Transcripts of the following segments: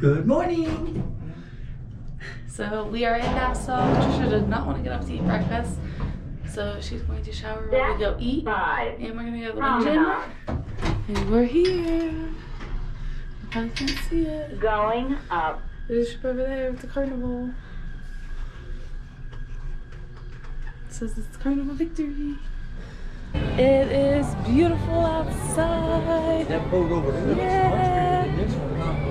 Good morning. So we are in Nassau. Trisha did not want to get up to eat breakfast, so she's going to shower while we go eat, and we're gonna go to the wind gym. And we're here. You probably can't see it. Going up. There's a ship over there with the carnival. It says it's Carnival Victory. It is beautiful outside. That boat over there looks much bigger than this one, huh?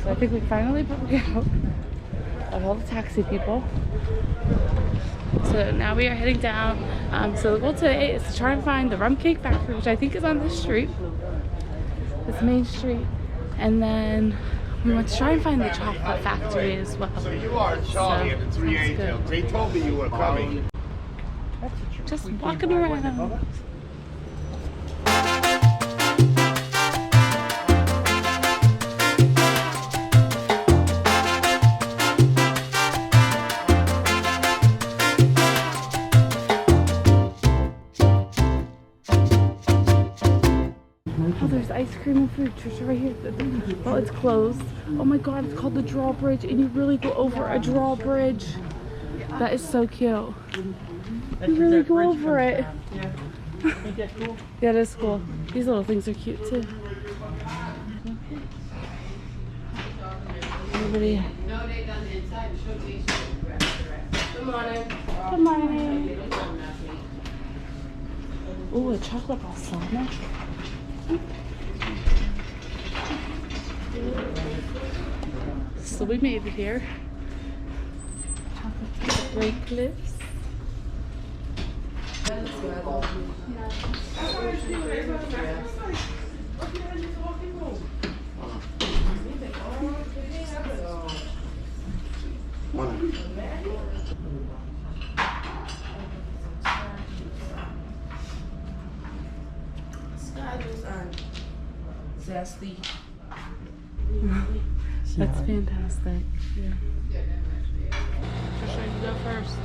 I think we finally broke out of all the taxi people. So now we are heading down. So the goal today is to try and find the rum cake factory, which I think is on this street, this main street. And then we want to try and find the chocolate factory as well. So you are Charlie at the 3 Angels. They told me you were coming. Just walking around. Oh, there's ice cream and food. Trisha, right here. Oh, it's closed. Oh my god, it's called the drawbridge, and you really go over a drawbridge. That is so cute. You really go over it. Yeah. Ain't that cool? Yeah, that's cool. These little things are cute too. Everybody. Good morning. Good morning. Ooh, a chocolate balsamic. So we made it here. Chocolate break clips. Zesty. That's fantastic. Yeah. Trisha, you go first.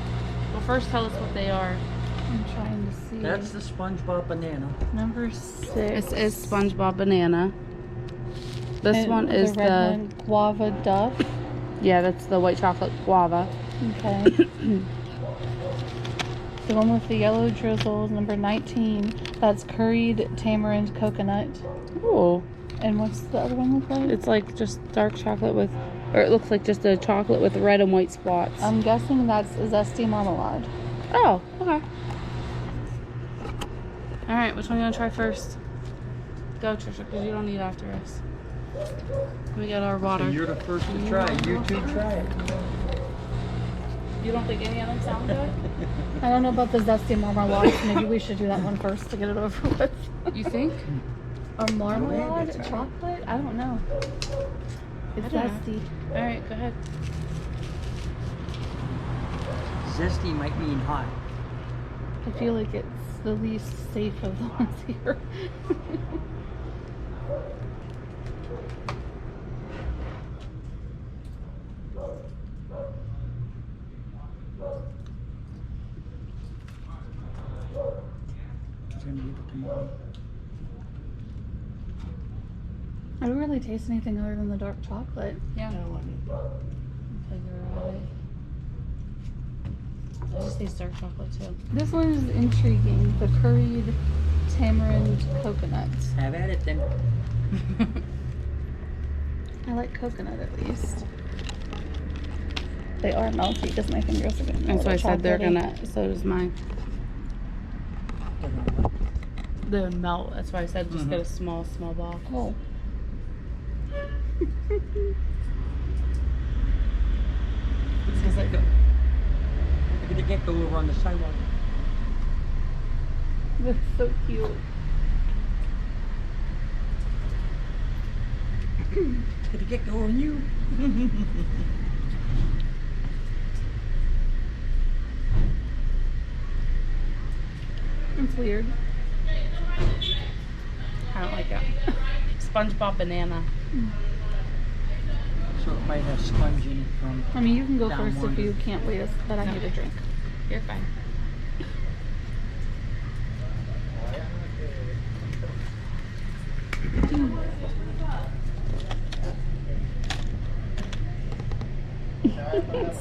Well, first tell us what they are. I'm trying to see. That's the SpongeBob banana. Number 6. This is SpongeBob banana. This And one is the red one, guava duff. yeah, that's the white chocolate guava. Okay. The one with the yellow drizzle is number 19. That's curried tamarind coconut. Oh, And what's the other one look like? it's like just dark chocolate with, or it looks like just a chocolate with red and white spots. I'm guessing that's a zesty marmalade. Oh, okay. All right, which one you want to try first? Go, Trisha, because you don't eat after us. We got our water. You're the first to try. You two try it. You don't think any of them sound good? I don't know about the zesty marmalade. Maybe we should do that one first to get it over with. You think? Or marmalade? Chocolate? I don't know. It's I don't know. zesty. All right, go ahead. Zesty might mean hot. I feel like it's the least safe of the ones here. I don't really taste anything other than the dark chocolate. Yeah. I don't want it. Figure out. I just taste dark chocolate too. This one is intriguing. The curried tamarind coconuts. Have at it then. I like coconut at least. They are melty because my fingers are getting That's why I said they're chocolatey. gonna, so does mine. They're melt. That's why I said just get a small box. Oh. Because like, Look at the gecko over on the sidewalk. That's so cute. Look at the gecko on you. It's weird. I don't like it. SpongeBob banana. So it might have sponge in it from. I mean, you can go Down first one. if you can't wait, but I need a drink. You're fine.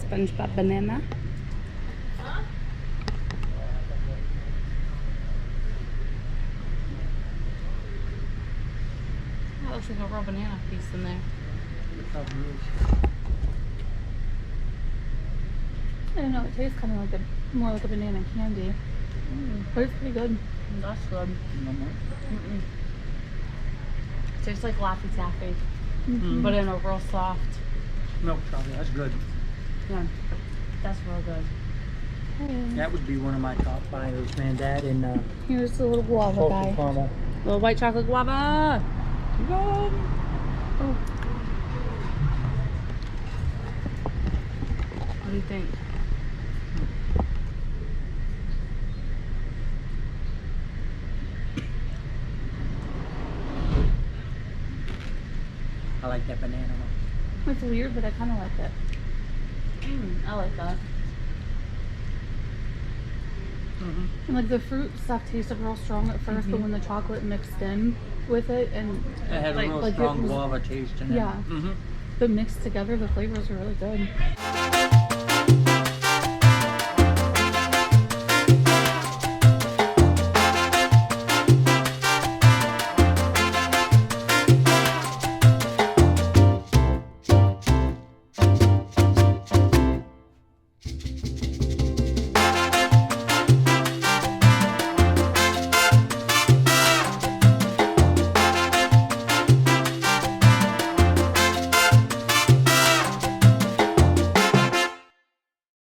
SpongeBob banana. That looks like a raw banana piece in there. I don't know, it tastes kind of like more like a banana candy. But it's pretty good. That's good. No more. It tastes like Laffy Taffy, but in a real soft. Milk chocolate, that's good. Yeah, that's real good. That would be one of my top buyers, man. That and Here's the little guava salted guy. caramel. Little white chocolate guava. Oh. What do you think? I like that banana one. It's weird, but I kind of like it. I like that. And like the fruit stuff tasted real strong at first, but when the chocolate mixed in with it and It had a real like it strong was- guava taste in it. Yeah. Mm-hmm. but mixed together, the flavors are really good.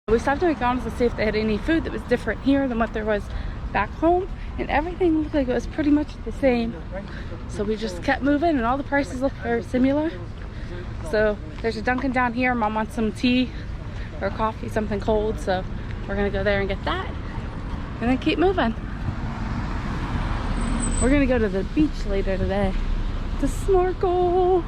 We stopped at McDonald's to see if they had any food that was different here than what there was back home, and everything looked like it was pretty much the same. So we just kept moving, and all the prices look very similar. So there's a Dunkin' down here. Mom wants some tea or coffee, something cold, so we're gonna go there and get that, and then keep moving. We're gonna go to the beach later today to snorkel.